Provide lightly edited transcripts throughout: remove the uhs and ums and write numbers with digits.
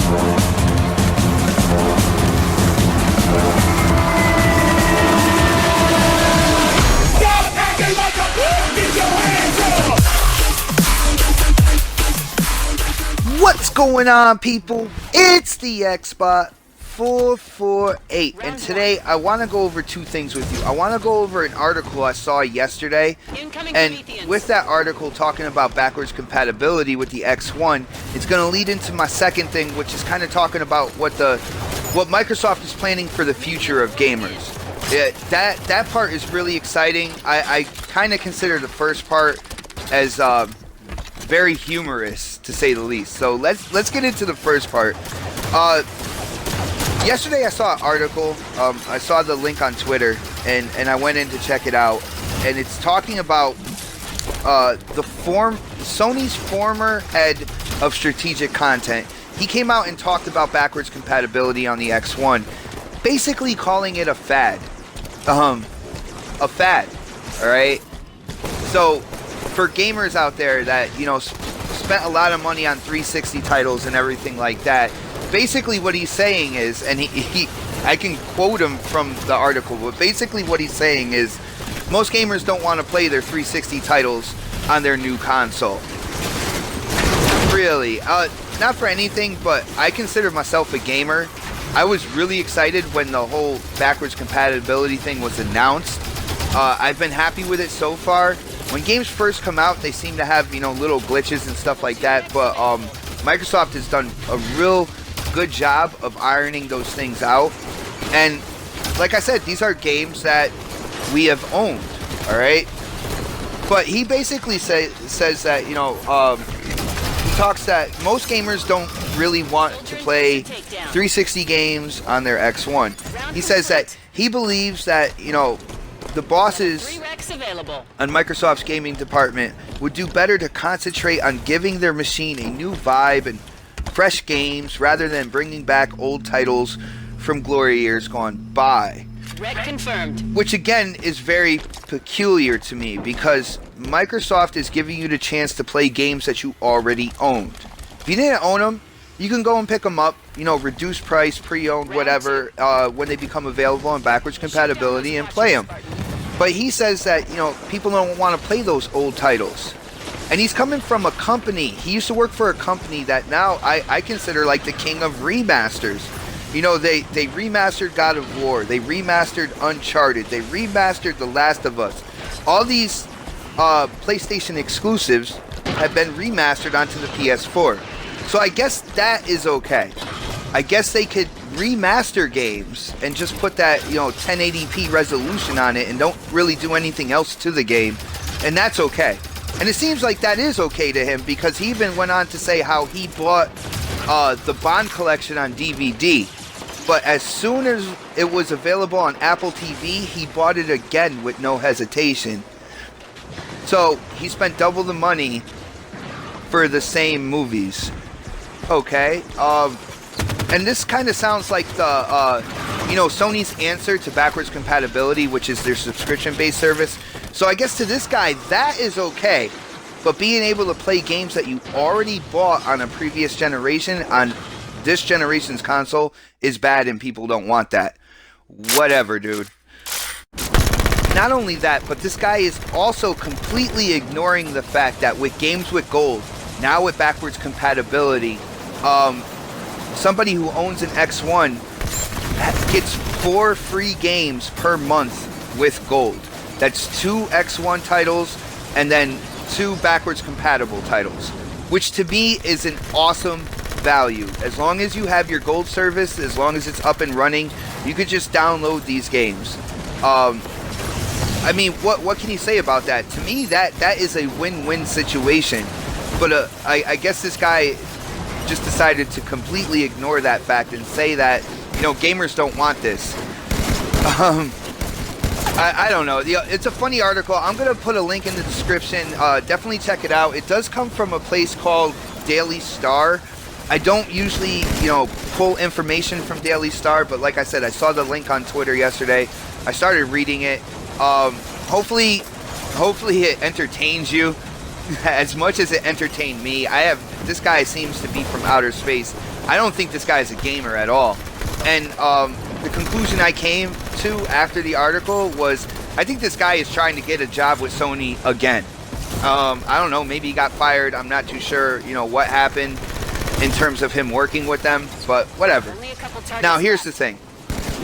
What's going on, people? It's the Xbot 448, and today I want to go over two things with you. I want to go over an article I saw yesterday, and with that article talking about backwards compatibility with the X1, it's going to lead into my second thing, which is kind of talking about what Microsoft is planning for the future of gamers. That part is really exciting. I kind of consider the first part as very humorous, to say the least. So let's get into the first part. Yesterday I saw an article. I saw the link on Twitter, and I went in to check it out. And it's talking about Sony's former head of strategic content. He came out and talked about backwards compatibility on the X1, basically calling it a fad. A fad. All right. So, for gamers out there that, you know, spent a lot of money on 360 titles and everything like that, basically what he's saying is, and I can quote him from the article, but basically what he's saying is most gamers don't want to play their 360 titles on their new console. Really. Not for anything, but I consider myself a gamer. I was really excited when the whole backwards compatibility thing was announced. I've been happy with it so far. When games first come out, they seem to have, you know, little glitches and stuff like that, but Microsoft has done a real good job of ironing those things out. And like I said, these are games that we have owned, all right? But he basically says that, you know, he talks that most gamers don't really want to play 360 games on their X1. He says that he believes that, you know, the bosses on Microsoft's gaming department would do better to concentrate on giving their machine a new vibe and fresh games rather than bringing back old titles from glory years gone by. Confirmed. Which again is very peculiar to me, because Microsoft is giving you the chance to play games that you already owned. If you didn't own them, you can go and pick them up, you know, reduced price, pre-owned, whatever, when they become available on backwards compatibility, and play them. But he says that, you know, people don't want to play those old titles. And he's coming from a company, he used to work for a company that now I consider like the king of remasters. You know, they remastered God of War, they remastered Uncharted, they remastered The Last of Us. All these PlayStation exclusives have been remastered onto the PS4. So I guess that is okay. I guess they could remaster games and just put that, you know, 1080p resolution on it and don't really do anything else to the game, and that's okay. And it seems like that is okay to him, because he even went on to say how he bought the Bond collection on DVD, but as soon as it was available on Apple TV, he bought it again with no hesitation. So he spent double the money for the same movies. Okay, and this kind of sounds like the, you know, Sony's answer to backwards compatibility, which is their subscription-based service. So I guess to this guy, that is okay. But being able to play games that you already bought on a previous generation on this generation's console is bad, and people don't want that. Whatever, dude. Not only that, but this guy is also completely ignoring the fact that with games with gold, now with backwards compatibility, somebody who owns an X1 gets 4 free games per month with gold. That's 2 X1 titles and then 2 backwards compatible titles, which to me is an awesome value. As long as you have your gold service, as long as it's up and running, you could just download these games. I mean, what can you say about that? To me, that is a win-win situation. But I guess this guy just decided to completely ignore that fact and say that, you know, gamers don't want this. I don't know. It's a funny article. I'm going to put a link in the description. Definitely check it out. It does come from a place called Daily Star. I don't usually, you know, pull information from Daily Star, but like I said, I saw the link on Twitter yesterday. I started reading it. Hopefully it entertains you as much as it entertained me. This guy seems to be from outer space. I don't think this guy is a gamer at all. And the conclusion I came to after the article was, I think this guy is trying to get a job with Sony again. I don't know, maybe he got fired. I'm not too sure, you know, what happened in terms of him working with them, but whatever. Now, here's the thing.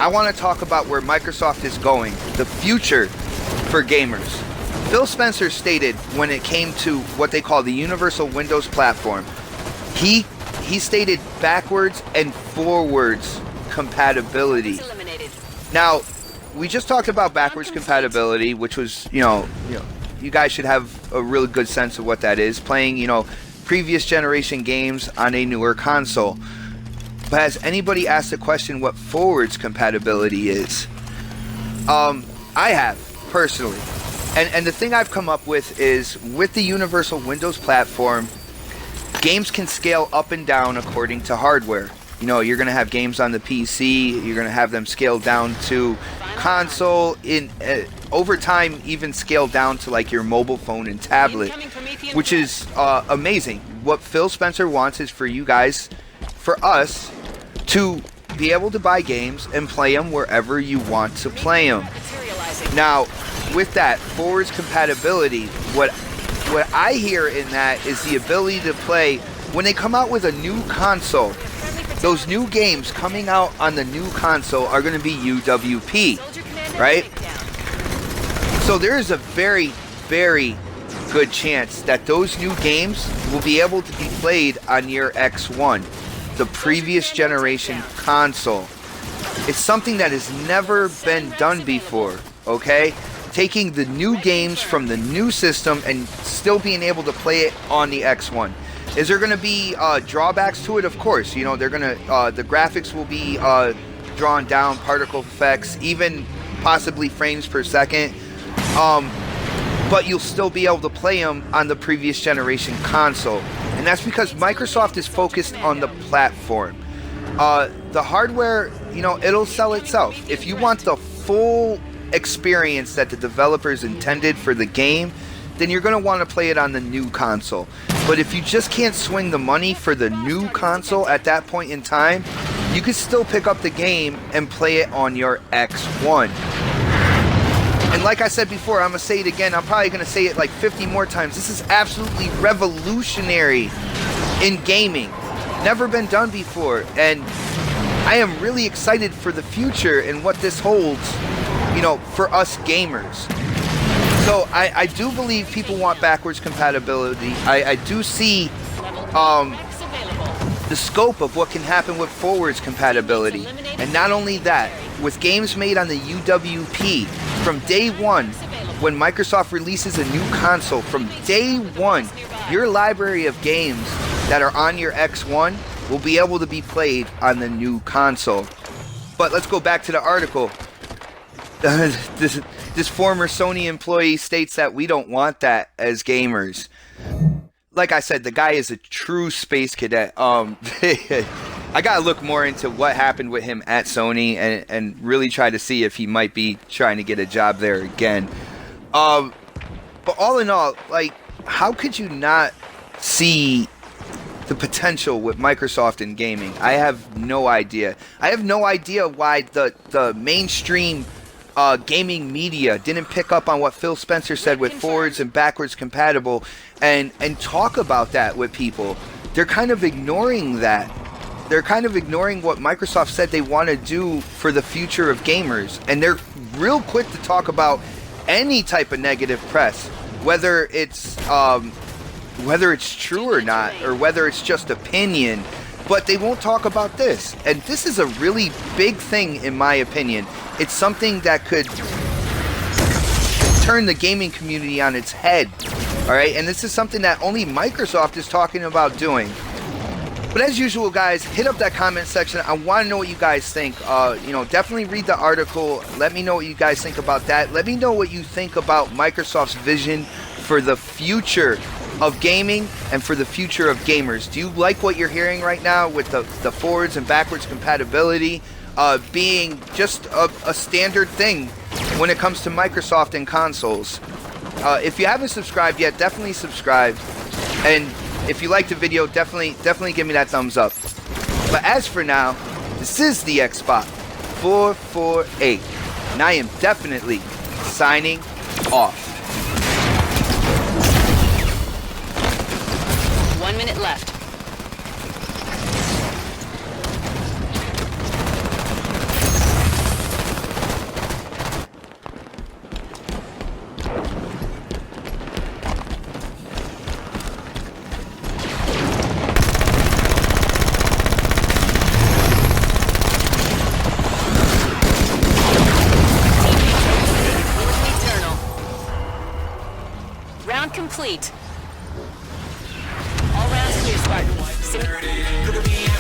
I want to talk about where Microsoft is going, the future for gamers. Phil Spencer stated when it came to what they call the Universal Windows Platform, he stated backwards and forwards compatibility. Now, we just talked about backwards compatibility, which was, you know, you guys should have a really good sense of what that is. Playing, you know, previous generation games on a newer console. But has anybody asked the question what forwards compatibility is? I have, personally. And the thing I've come up with is, with the Universal Windows Platform, games can scale up and down according to hardware. You know, you're going to have games on the PC, you're going to have them scaled down to console, over time even scaled down to like your mobile phone and tablet, which is amazing. What Phil Spencer wants is for you guys, for us, to be able to buy games and play them wherever you want to play them. Now, with that, forwards compatibility, what I hear in that is the ability to play, when they come out with a new console, those new games coming out on the new console are going to be UWP, right? So there is a very, very good chance that those new games will be able to be played on your X1, the previous generation console. It's something that has never been done before, okay? Taking the new games from the new system and still being able to play it on the X1. Is there going to be drawbacks to it? Of course. You know, they're going to, the graphics will be drawn down, particle effects, even possibly frames per second. But you'll still be able to play them on the previous generation console. And that's because Microsoft is focused on the platform. The hardware, you know, it'll sell itself. If you want the full experience that the developers intended for the game, then you're going to want to play it on the new console. But if you just can't swing the money for the new console at that point in time, you can still pick up the game and play it on your X1. And like I said before, I'm going to say it again, I'm probably going to say it like 50 more times. This is absolutely revolutionary in gaming. Never been done before. And I am really excited for the future and what this holds, you know, for us gamers. So I do believe people want backwards compatibility. I do see the scope of what can happen with forwards compatibility. And not only that, with games made on the UWP, from day one, when Microsoft releases a new console, from day one, your library of games that are on your X1 will be able to be played on the new console. But let's go back to the article. This former Sony employee states that we don't want that as gamers. Like I said, the guy is a true space cadet. I gotta look more into what happened with him at Sony and really try to see if he might be trying to get a job there again. But all in all, like, how could you not see the potential with Microsoft in gaming? I have no idea. I have no idea why the mainstream gaming media didn't pick up on what Phil Spencer said with forwards and backwards compatible and talk about that with people. They're kind of ignoring that. They're kind of ignoring what Microsoft said they want to do for the future of gamers. And they're real quick to talk about any type of negative press, whether it's true or not, or whether it's just opinion. But they won't talk about this. And this is a really big thing, in my opinion. It's something that could turn the gaming community on its head. Alright? And this is something that only Microsoft is talking about doing. But as usual, guys, hit up that comment section. I want to know what you guys think. You know, definitely read the article. Let me know what you guys think about that. Let me know what you think about Microsoft's vision for the future of gaming and for the future of gamers. Do you like what you're hearing right now with the forwards and backwards compatibility being just a standard thing when it comes to Microsoft and consoles? If you haven't subscribed yet, definitely subscribe. And if you liked the video, definitely give me that thumbs up. But as for now, this is the Xbox 448, and I am definitely signing off. 1 minute left. Round complete. All rounds clear, Spartan.